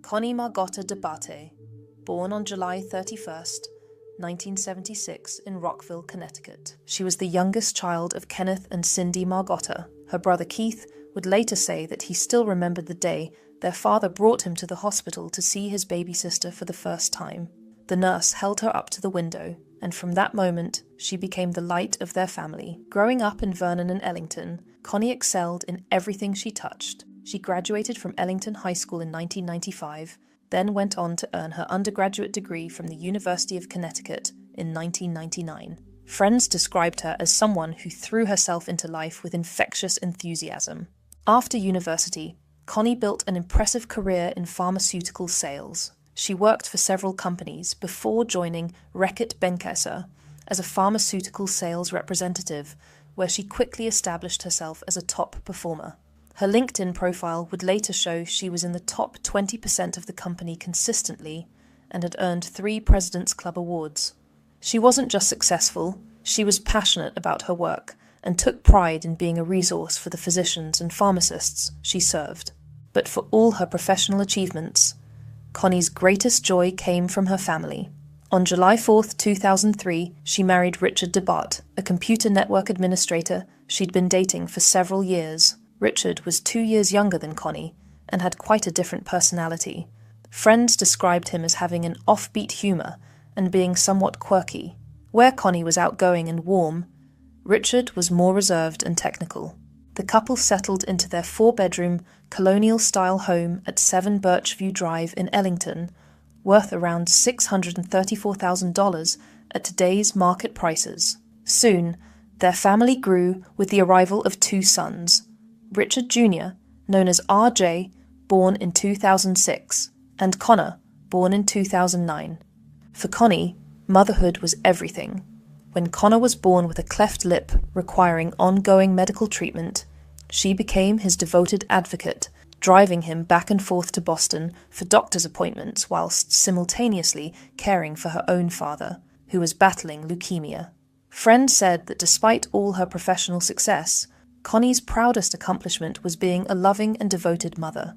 Connie Margotta Debate, born on July 31st, 1976 in Rockville, Connecticut. She was the youngest child of Kenneth and Cindy Margotta. Her brother Keith would later say that he still remembered the day their father brought him to the hospital to see his baby sister for the first time. The nurse held her up to the window, and from that moment, she became the light of their family. Growing up in Vernon and Ellington, Connie excelled in everything she touched. She graduated from Ellington High School in 1995, then went on to earn her undergraduate degree from the University of Connecticut in 1999. Friends described her as someone who threw herself into life with infectious enthusiasm. After university, Connie built an impressive career in pharmaceutical sales. She worked for several companies before joining Reckitt Benckiser as a pharmaceutical sales representative, where she quickly established herself as a top performer. Her LinkedIn profile would later show she was in the top 20% of the company consistently and had earned 3 President's Club awards. She wasn't just successful, she was passionate about her work and took pride in being a resource for the physicians and pharmacists she served. But for all her professional achievements, Connie's greatest joy came from her family. On July 4, 2003, she married Richard Debate, a computer network administrator she'd been dating for several years. Richard was 2 years younger than Connie and had quite a different personality. Friends described him as having an offbeat humour and being somewhat quirky. Where Connie was outgoing and warm, Richard was more reserved and technical. The couple settled into their 4-bedroom, colonial-style home at 7 Birchview Drive in Ellington, worth around $634,000 at today's market prices. Soon, their family grew with the arrival of 2 sons, Richard Jr., known as RJ, born in 2006, and Connor, born in 2009. For Connie, motherhood was everything. When Connor was born with a cleft lip requiring ongoing medical treatment, she became his devoted advocate, driving him back and forth to Boston for doctor's appointments whilst simultaneously caring for her own father, who was battling leukemia. Friends said that despite all her professional success, Connie's proudest accomplishment was being a loving and devoted mother.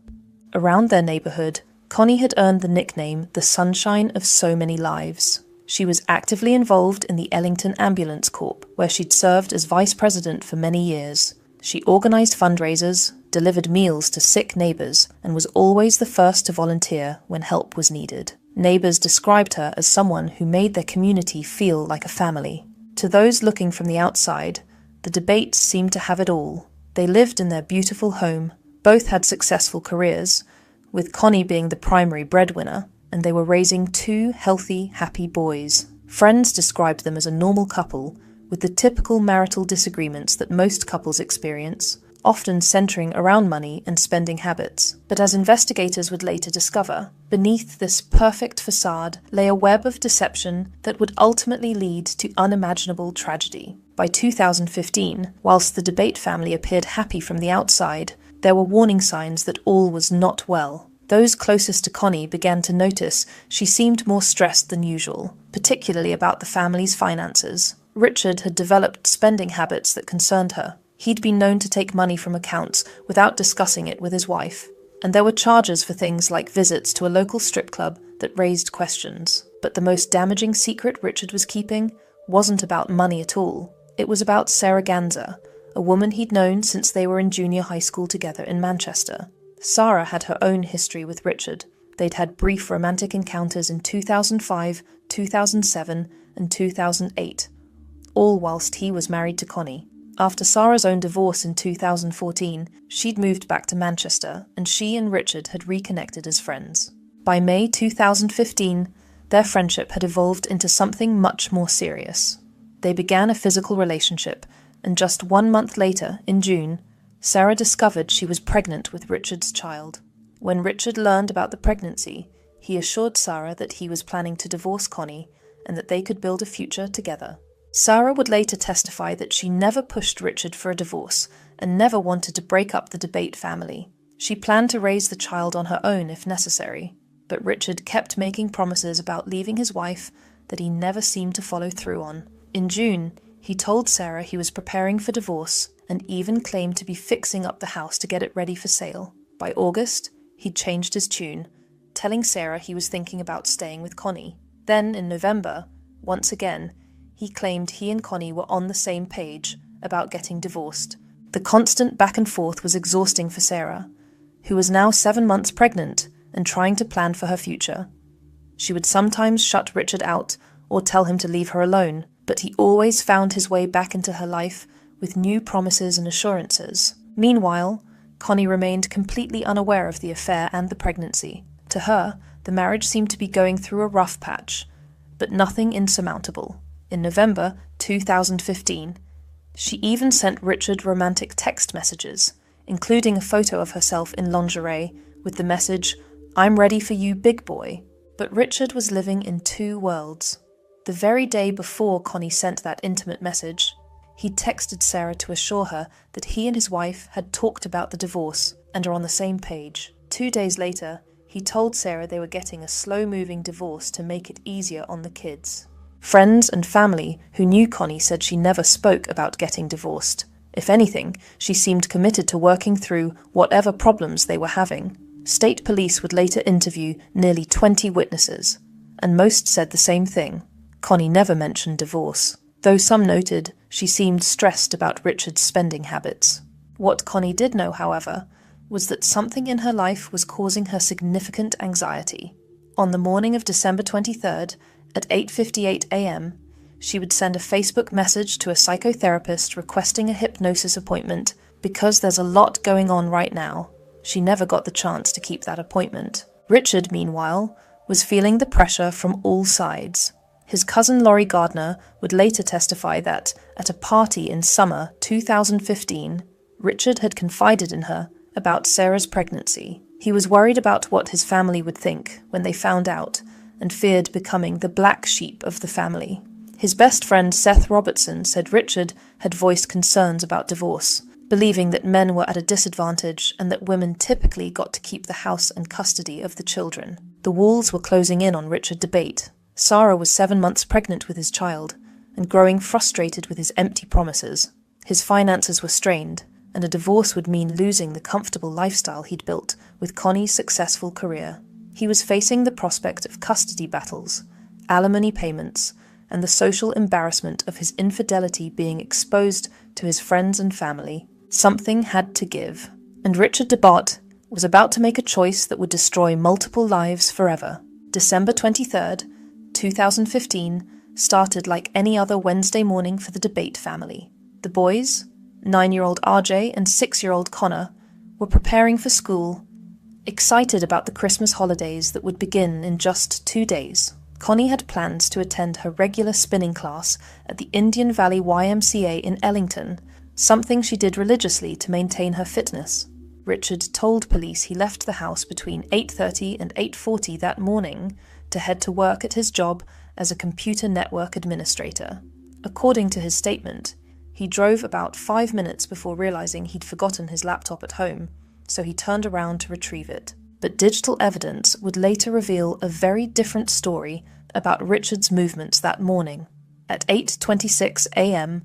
Around their neighbourhood, Connie had earned the nickname the Sunshine of So Many Lives. She was actively involved in the Ellington Ambulance Corps, where she'd served as vice president for many years. She organised fundraisers, delivered meals to sick neighbours, and was always the first to volunteer when help was needed. Neighbours described her as someone who made their community feel like a family. To those looking from the outside, the Debates seemed to have it all. They lived in their beautiful home, both had successful careers, with Connie being the primary breadwinner, and they were raising 2 healthy, happy boys. Friends described them as a normal couple, with the typical marital disagreements that most couples experience, often centering around money and spending habits. But as investigators would later discover, beneath this perfect facade lay a web of deception that would ultimately lead to unimaginable tragedy. By 2015, whilst the Debate family appeared happy from the outside, there were warning signs that all was not well. Those closest to Connie began to notice she seemed more stressed than usual, particularly about the family's finances. Richard had developed spending habits that concerned her. He'd been known to take money from accounts without discussing it with his wife, and there were charges for things like visits to a local strip club that raised questions. But the most damaging secret Richard was keeping wasn't about money at all. It was about Sarah Ganza, a woman he'd known since they were in junior high school together in Manchester. Sarah had her own history with Richard. They'd had brief romantic encounters in 2005, 2007, and 2008, all whilst he was married to Connie. After Sarah's own divorce in 2014, she'd moved back to Manchester, and she and Richard had reconnected as friends. By May 2015, their friendship had evolved into something much more serious. They began a physical relationship, and just 1 month later, in June, Sarah discovered she was pregnant with Richard's child. When Richard learned about the pregnancy, he assured Sarah that he was planning to divorce Connie and that they could build a future together. Sarah would later testify that she never pushed Richard for a divorce and never wanted to break up the Debate family. She planned to raise the child on her own if necessary, but Richard kept making promises about leaving his wife that he never seemed to follow through on. In June, he told Sarah he was preparing for divorce and even claimed to be fixing up the house to get it ready for sale. By August, he'd changed his tune, telling Sarah he was thinking about staying with Connie. Then, in November, once again, he claimed he and Connie were on the same page about getting divorced. The constant back and forth was exhausting for Sarah, who was now 7 months pregnant and trying to plan for her future. She would sometimes shut Richard out or tell him to leave her alone, but he always found his way back into her life with new promises and assurances. Meanwhile, Connie remained completely unaware of the affair and the pregnancy. To her, the marriage seemed to be going through a rough patch, but nothing insurmountable. In November 2015, she even sent Richard romantic text messages, including a photo of herself in lingerie with the message, "I'm ready for you, big boy." But Richard was living in two worlds. The very day before Connie sent that intimate message, he texted Sarah to assure her that he and his wife had talked about the divorce and are on the same page. 2 days later, he told Sarah they were getting a slow-moving divorce to make it easier on the kids. Friends and family who knew Connie said she never spoke about getting divorced. If anything, she seemed committed to working through whatever problems they were having. State police would later interview nearly 20 witnesses, and most said the same thing. Connie never mentioned divorce, though some noted she seemed stressed about Richard's spending habits. What Connie did know, however, was that something in her life was causing her significant anxiety. On the morning of December 23rd, at 8:58 a.m., she would send a Facebook message to a psychotherapist requesting a hypnosis appointment because there's a lot going on right now. She never got the chance to keep that appointment. Richard, meanwhile, was feeling the pressure from all sides. His cousin Laurie Gardner would later testify that, at a party in summer 2015, Richard had confided in her about Sarah's pregnancy. He was worried about what his family would think when they found out, and feared becoming the black sheep of the family. His best friend Seth Robertson said Richard had voiced concerns about divorce, believing that men were at a disadvantage and that women typically got to keep the house and custody of the children. The walls were closing in on Richard debate. Sarah was 7 months pregnant with his child, and growing frustrated with his empty promises. His finances were strained, and a divorce would mean losing the comfortable lifestyle he'd built with Connie's successful career. He was facing the prospect of custody battles, alimony payments, and the social embarrassment of his infidelity being exposed to his friends and family. Something had to give, and Richard DeBott was about to make a choice that would destroy multiple lives forever. December 23rd, 2015 started like any other Wednesday morning for the DeBate family. The boys, 9-year-old RJ and 6-year-old Connor, were preparing for school, excited about the Christmas holidays that would begin in just 2 days. Connie had plans to attend her regular spinning class at the Indian Valley YMCA in Ellington, something she did religiously to maintain her fitness. Richard told police he left the house between 8:30 and 8:40 that morning to head to work at his job as a computer network administrator. According to his statement, he drove about 5 minutes before realizing he'd forgotten his laptop at home, so he turned around to retrieve it. But digital evidence would later reveal a very different story about Richard's movements that morning. At 8:26 a.m.,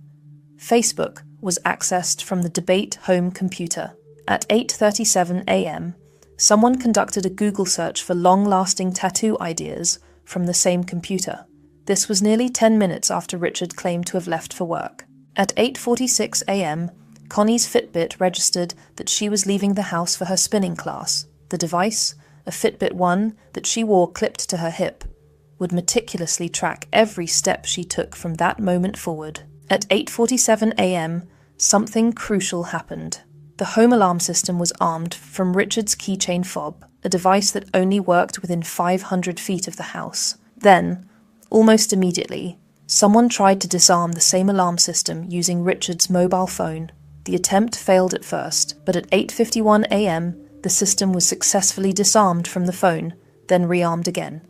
Facebook was accessed from the DeBate home computer. At 8:37 a.m., someone conducted a Google search for long-lasting tattoo ideas from the same computer. This was nearly 10 minutes after Richard claimed to have left for work. At 8:46 a.m., Connie's Fitbit registered that she was leaving the house for her spinning class. The device, a Fitbit 1 that she wore clipped to her hip, would meticulously track every step she took from that moment forward. At 8:47 a.m., something crucial happened. The home alarm system was armed from Richard's keychain fob, a device that only worked within 500 feet of the house. Then, almost immediately, someone tried to disarm the same alarm system using Richard's mobile phone. The attempt failed at first, but at 8:51 a.m., the system was successfully disarmed from the phone, then rearmed again.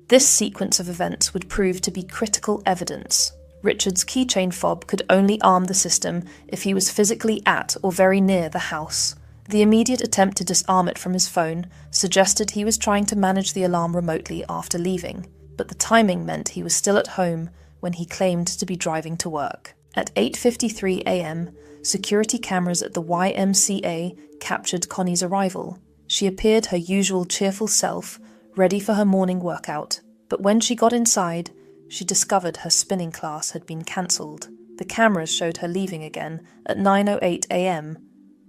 This sequence of events would prove to be critical evidence. Richard's keychain fob could only arm the system if he was physically at or very near the house. The immediate attempt to disarm it from his phone suggested he was trying to manage the alarm remotely after leaving, but the timing meant he was still at home when he claimed to be driving to work. At 8:53 a.m., security cameras at the YMCA captured Connie's arrival. She appeared her usual cheerful self, ready for her morning workout. But when she got inside, she discovered her spinning class had been cancelled. The cameras showed her leaving again at 9:08 a.m.,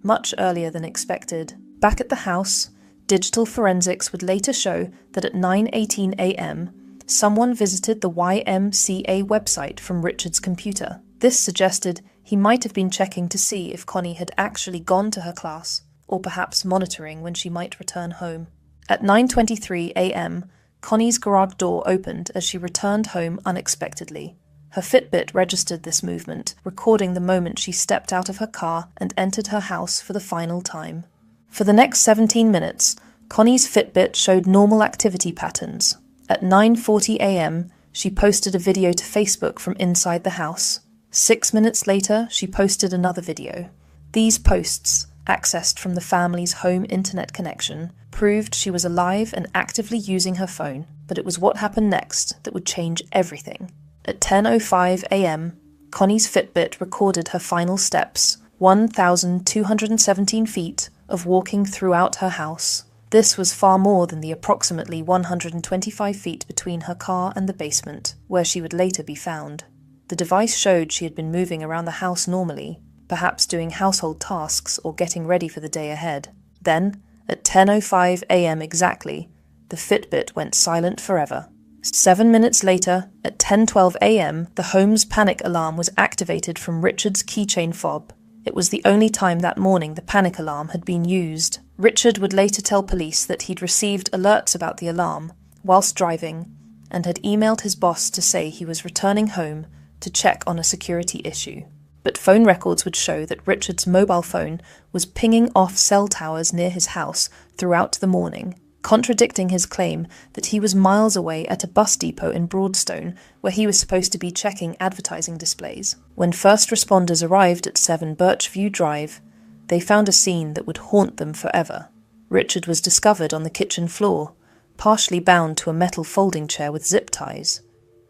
much earlier than expected. Back at the house, digital forensics would later show that at 9:18 a.m., someone visited the YMCA website from Richard's computer. This suggested he might have been checking to see if Connie had actually gone to her class, or perhaps monitoring when she might return home. At 9:23 a.m., Connie's garage door opened as she returned home unexpectedly. Her Fitbit registered this movement, recording the moment she stepped out of her car and entered her house for the final time. For the next 17 minutes, Connie's Fitbit showed normal activity patterns. At 9:40 a.m., she posted a video to Facebook from inside the house. 6 minutes later, she posted another video. These posts, accessed from the family's home internet connection, proved she was alive and actively using her phone, but it was what happened next that would change everything. At 10:05 a.m., Connie's Fitbit recorded her final steps, 1,217 feet of walking throughout her house. This was far more than the approximately 125 feet between her car and the basement, where she would later be found. The device showed she had been moving around the house normally, perhaps doing household tasks or getting ready for the day ahead. Then, at 10:05 a.m. exactly, the Fitbit went silent forever. 7 minutes later, at 10:12 a.m., the home's panic alarm was activated from Richard's keychain fob. It was the only time that morning the panic alarm had been used. Richard would later tell police that he'd received alerts about the alarm whilst driving and had emailed his boss to say he was returning home to check on a security issue. But phone records would show that Richard's mobile phone was pinging off cell towers near his house throughout the morning, contradicting his claim that he was miles away at a bus depot in Broadstone where he was supposed to be checking advertising displays. When first responders arrived at 7 Birchview Drive, they found a scene that would haunt them forever. Richard was discovered on the kitchen floor, partially bound to a metal folding chair with zip ties.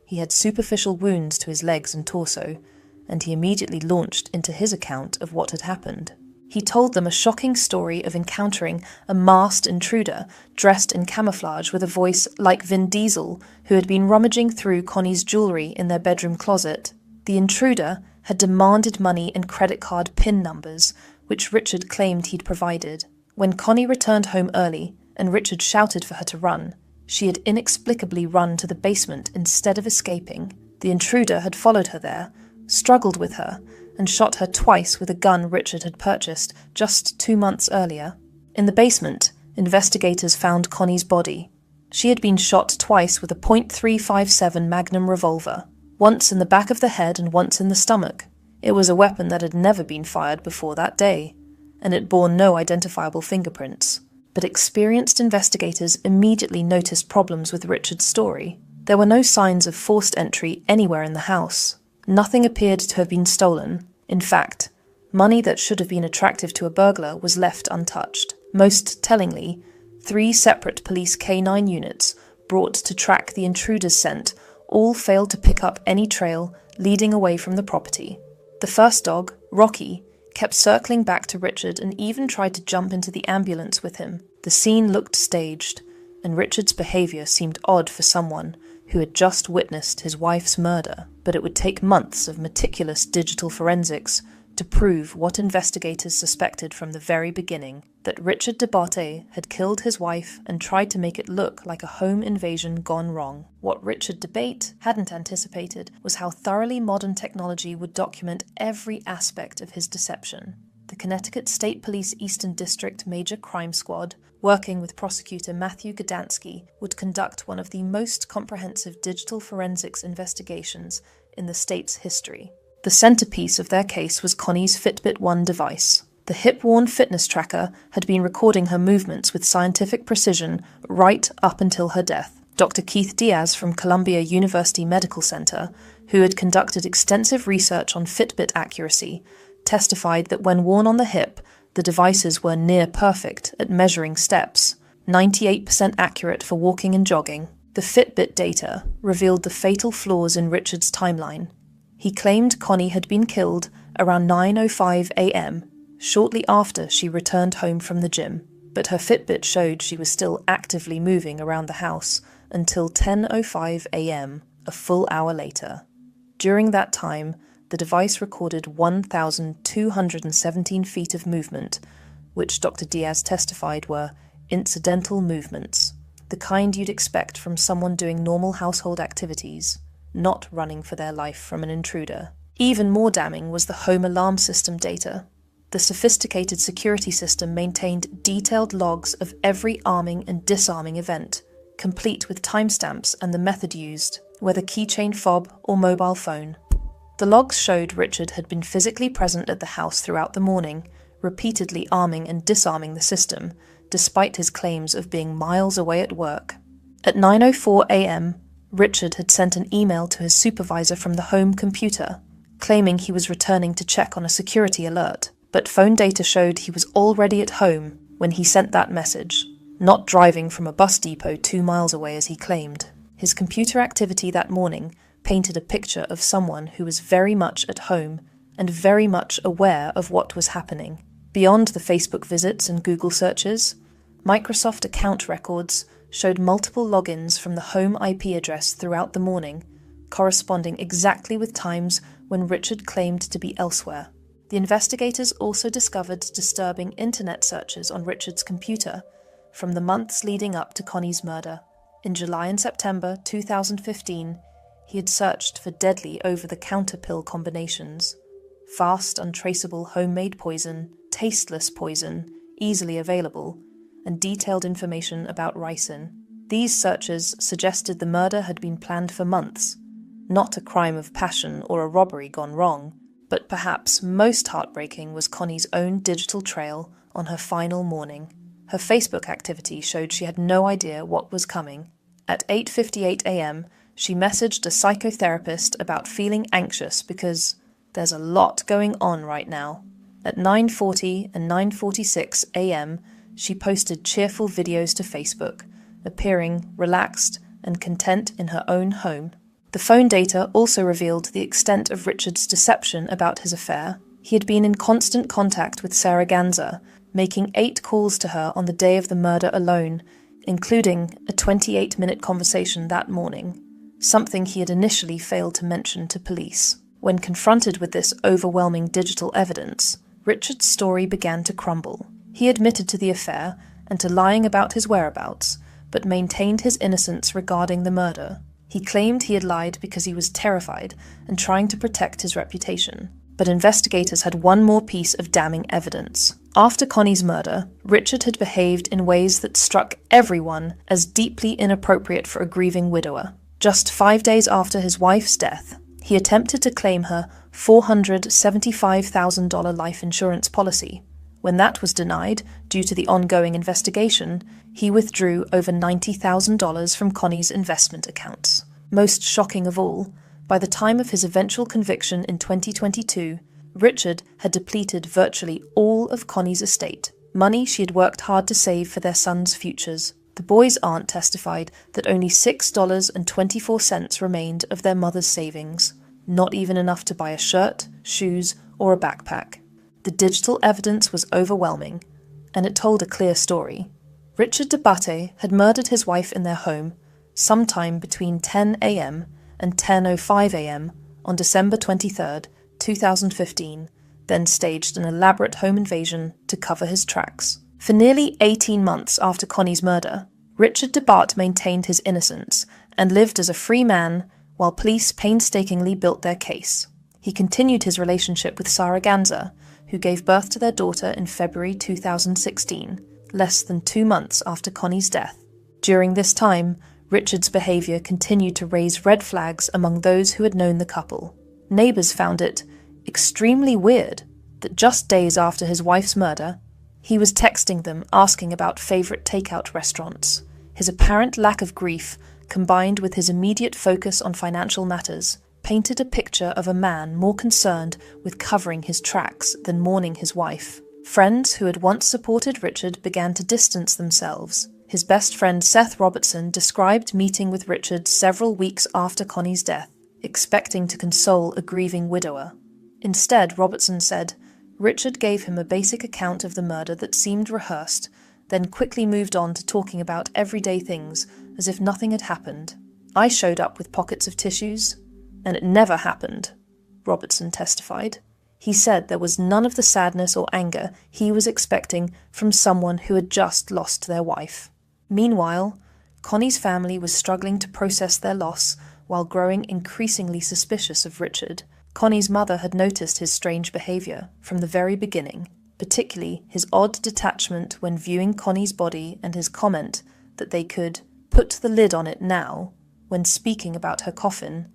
He had superficial wounds to his legs and torso, and he immediately launched into his account of what had happened. He told them a shocking story of encountering a masked intruder dressed in camouflage with a voice like Vin Diesel, who had been rummaging through Connie's jewellery in their bedroom closet. The intruder had demanded money and credit card PIN numbers, which Richard claimed he'd provided. When Connie returned home early and Richard shouted for her to run, she had inexplicably run to the basement instead of escaping. The intruder had followed her there, struggled with her, and shot her twice with a gun Richard had purchased just 2 months earlier. In the basement, investigators found Connie's body. She had been shot twice with a .357 Magnum revolver, once in the back of the head and once in the stomach. It was a weapon that had never been fired before that day, and it bore no identifiable fingerprints. But experienced investigators immediately noticed problems with Richard's story. There were no signs of forced entry anywhere in the house. Nothing appeared to have been stolen. In fact, money that should have been attractive to a burglar was left untouched. Most tellingly, 3 separate police K9 units brought to track the intruder's scent all failed to pick up any trail leading away from the property. The first dog, Rocky, kept circling back to Richard and even tried to jump into the ambulance with him. The scene looked staged, and Richard's behaviour seemed odd for someone who had just witnessed his wife's murder. But it would take months of meticulous digital forensics to prove what investigators suspected from the very beginning, that Richard DeBarte had killed his wife and tried to make it look like a home invasion gone wrong. What Richard DeBate hadn't anticipated was how thoroughly modern technology would document every aspect of his deception. The Connecticut State Police Eastern District Major Crime Squad, working with prosecutor Matthew Gdansky, would conduct one of the most comprehensive digital forensics investigations in the state's history. The centerpiece of their case was Connie's Fitbit 1 device. The hip-worn fitness tracker had been recording her movements with scientific precision right up until her death. Dr. Keith Diaz from Columbia University Medical Center, who had conducted extensive research on Fitbit accuracy, testified that when worn on the hip, the devices were near perfect at measuring steps, 98% accurate for walking and jogging. The Fitbit data revealed the fatal flaws in Richard's timeline. He claimed Connie had been killed around 9:05 a.m., shortly after she returned home from the gym. but her Fitbit showed she was still actively moving around the house until 10:05 a.m., a full hour later. During that time, the device recorded 1,217 feet of movement, which Dr. Diaz testified were incidental movements, the kind you'd expect from someone doing normal household activities, not running for their life from an intruder. Even more damning was the home alarm system data. The sophisticated security system maintained detailed logs of every arming and disarming event, complete with timestamps and the method used, whether keychain fob or mobile phone. The logs showed Richard had been physically present at the house throughout the morning, repeatedly arming and disarming the system, despite his claims of being miles away at work. At 9:04 a.m., Richard had sent an email to his supervisor from the home computer, claiming he was returning to check on a security alert, but phone data showed he was already at home when he sent that message, not driving from a bus depot 2 miles away as he claimed. His computer activity that morning painted a picture of someone who was very much at home and very much aware of what was happening. Beyond the Facebook visits and Google searches, Microsoft account records showed multiple logins from the home IP address throughout the morning, corresponding exactly with times when Richard claimed to be elsewhere. The investigators also discovered disturbing internet searches on Richard's computer from the months leading up to Connie's murder. In July and September 2015, he had searched for deadly over-the-counter pill combinations, fast, untraceable homemade poison, tasteless poison, easily available, and detailed information about ricin. These searches suggested the murder had been planned for months, not a crime of passion or a robbery gone wrong, but perhaps most heartbreaking was Connie's own digital trail on her final morning. Her Facebook activity showed she had no idea what was coming. At 8:58 a.m., she messaged a psychotherapist about feeling anxious because there's a lot going on right now. At 9:40 and 9:46 a.m., she posted cheerful videos to Facebook, appearing relaxed and content in her own home. The phone data also revealed the extent of Richard's deception about his affair. He had been in constant contact with Sarah Ganza, making 8 calls to her on the day of the murder alone, including a 28-minute conversation that morning, something he had initially failed to mention to police. When confronted with this overwhelming digital evidence, Richard's story began to crumble. He admitted to the affair and to lying about his whereabouts, but maintained his innocence regarding the murder. He claimed he had lied because he was terrified and trying to protect his reputation. But investigators had one more piece of damning evidence. After Connie's murder, Richard had behaved in ways that struck everyone as deeply inappropriate for a grieving widower. Just 5 days after his wife's death, he attempted to claim her $475,000 life insurance policy. When that was denied, due to the ongoing investigation, he withdrew over $90,000 from Connie's investment accounts. Most shocking of all, by the time of his eventual conviction in 2022, Richard had depleted virtually all of Connie's estate, money she had worked hard to save for their sons' futures. The boy's aunt testified that only $6.24 remained of their mother's savings, not even enough to buy a shirt, shoes, or a backpack. The digital evidence was overwhelming, and it told a clear story. Richard Debate had murdered his wife in their home sometime between 10 a.m. and 10:05 a.m. on December 23, 2015, then staged an elaborate home invasion to cover his tracks. For nearly 18 months after Connie's murder, Richard Debate maintained his innocence and lived as a free man while police painstakingly built their case. He continued his relationship with Sarah Ganza, who gave birth to their daughter in February 2016, less than 2 months after Connie's death. During this time, Richard's behaviour continued to raise red flags among those who had known the couple. Neighbours found it extremely weird that just days after his wife's murder, he was texting them asking about favourite takeout restaurants. His apparent lack of grief, combined with his immediate focus on financial matters, painted a picture of a man more concerned with covering his tracks than mourning his wife. Friends who had once supported Richard began to distance themselves. His best friend Seth Robertson described meeting with Richard several weeks after Connie's death, expecting to console a grieving widower. Instead, Robertson said, Richard gave him a basic account of the murder that seemed rehearsed then quickly moved on to talking about everyday things as if nothing had happened. I showed up with pockets of tissues, and it never happened, Robertson testified. He said there was none of the sadness or anger he was expecting from someone who had just lost their wife. Meanwhile, Connie's family was struggling to process their loss while growing increasingly suspicious of Richard. Connie's mother had noticed his strange behaviour from the very beginning, particularly his odd detachment when viewing Connie's body and his comment that they could put the lid on it now when speaking about her coffin,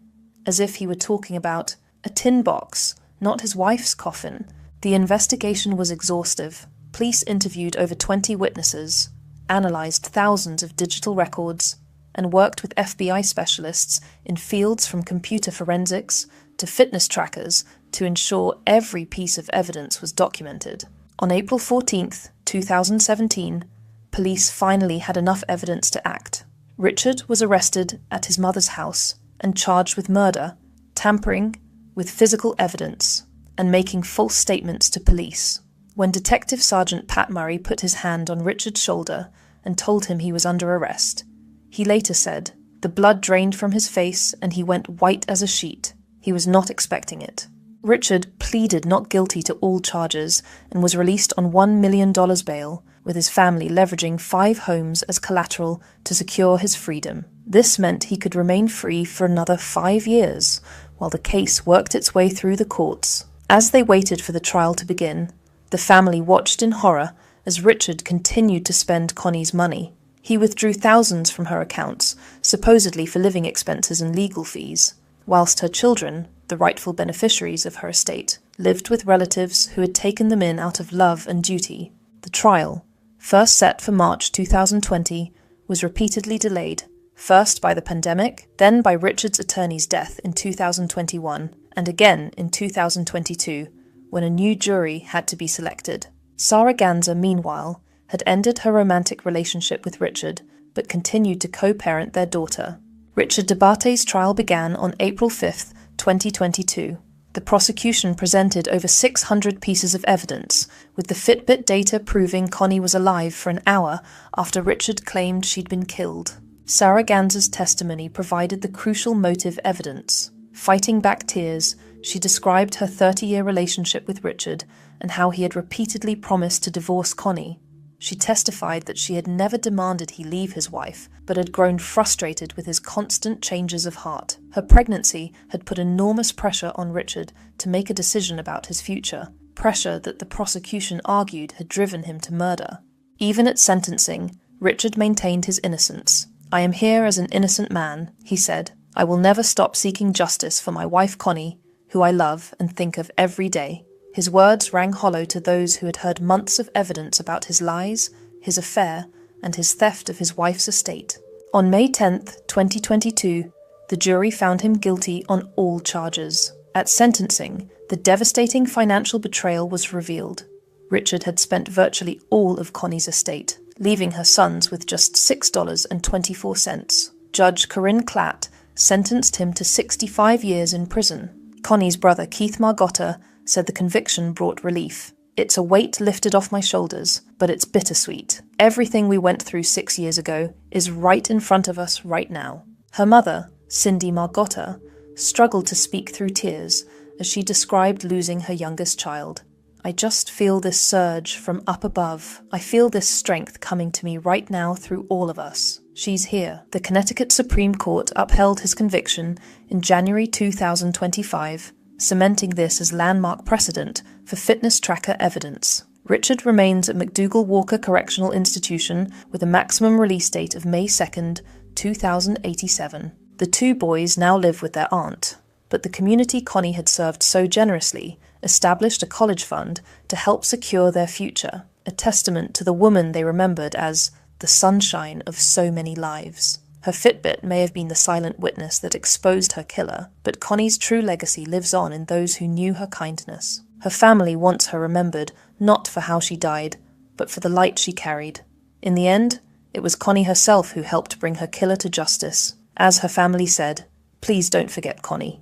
as if he were talking about a tin box, not his wife's coffin. The investigation was exhaustive. Police interviewed over 20 witnesses, analysed thousands of digital records, and worked with FBI specialists in fields from computer forensics to fitness trackers to ensure every piece of evidence was documented. On April 14, 2017, police finally had enough evidence to act. Richard was arrested at his mother's house and charged with murder, tampering with physical evidence, and making false statements to police. When Detective Sergeant Pat Murray put his hand on Richard's shoulder and told him he was under arrest, he later said, "The blood drained from his face and he went white as a sheet. He was not expecting it." Richard pleaded not guilty to all charges and was released on $1 million bail, with his family leveraging 5 homes as collateral to secure his freedom. This meant he could remain free for another 5 years, while the case worked its way through the courts. As they waited for the trial to begin, the family watched in horror as Richard continued to spend Connie's money. He withdrew thousands from her accounts, supposedly for living expenses and legal fees, whilst her children, the rightful beneficiaries of her estate, lived with relatives who had taken them in out of love and duty. The trial, first set for March 2020, was repeatedly delayed, first by the pandemic, then by Richard's attorney's death in 2021, and again in 2022, when a new jury had to be selected. Sarah Ganza, meanwhile, had ended her romantic relationship with Richard, but continued to co-parent their daughter. Richard Debate's trial began on April 5, 2022. The prosecution presented over 600 pieces of evidence, with the Fitbit data proving Connie was alive for an hour after Richard claimed she'd been killed. Sarah Ganza's testimony provided the crucial motive evidence. Fighting back tears, she described her 30-year relationship with Richard and how he had repeatedly promised to divorce Connie. She testified that she had never demanded he leave his wife, but had grown frustrated with his constant changes of heart. Her pregnancy had put enormous pressure on Richard to make a decision about his future, pressure that the prosecution argued had driven him to murder. Even at sentencing, Richard maintained his innocence. "I am here as an innocent man," he said. "I will never stop seeking justice for my wife Connie, who I love and think of every day." His words rang hollow to those who had heard months of evidence about his lies, his affair, and his theft of his wife's estate. On May 10, 2022, the jury found him guilty on all charges. At sentencing, the devastating financial betrayal was revealed. Richard had spent virtually all of Connie's estate, leaving her sons with just $6.24. Judge Corinne Klatt sentenced him to 65 years in prison. Connie's brother Keith Margotta said the conviction brought relief. "It's a weight lifted off my shoulders, but it's bittersweet. Everything we went through 6 years ago is right in front of us right now." Her mother, Cindy Margotta, struggled to speak through tears as she described losing her youngest child. "I just feel this surge from up above. I feel this strength coming to me right now through all of us. She's here." The Connecticut Supreme Court upheld his conviction in January 2025, cementing this as landmark precedent for fitness tracker evidence. Richard remains at McDougall Walker Correctional Institution with a maximum release date of May 2, 2087. The 2 boys now live with their aunt, but the community Connie had served so generously established a college fund to help secure their future, a testament to the woman they remembered as the sunshine of so many lives. Her Fitbit may have been the silent witness that exposed her killer, but Connie's true legacy lives on in those who knew her kindness. Her family wants her remembered not for how she died, but for the light she carried. In the end, it was Connie herself who helped bring her killer to justice. As her family said, "Please don't forget Connie."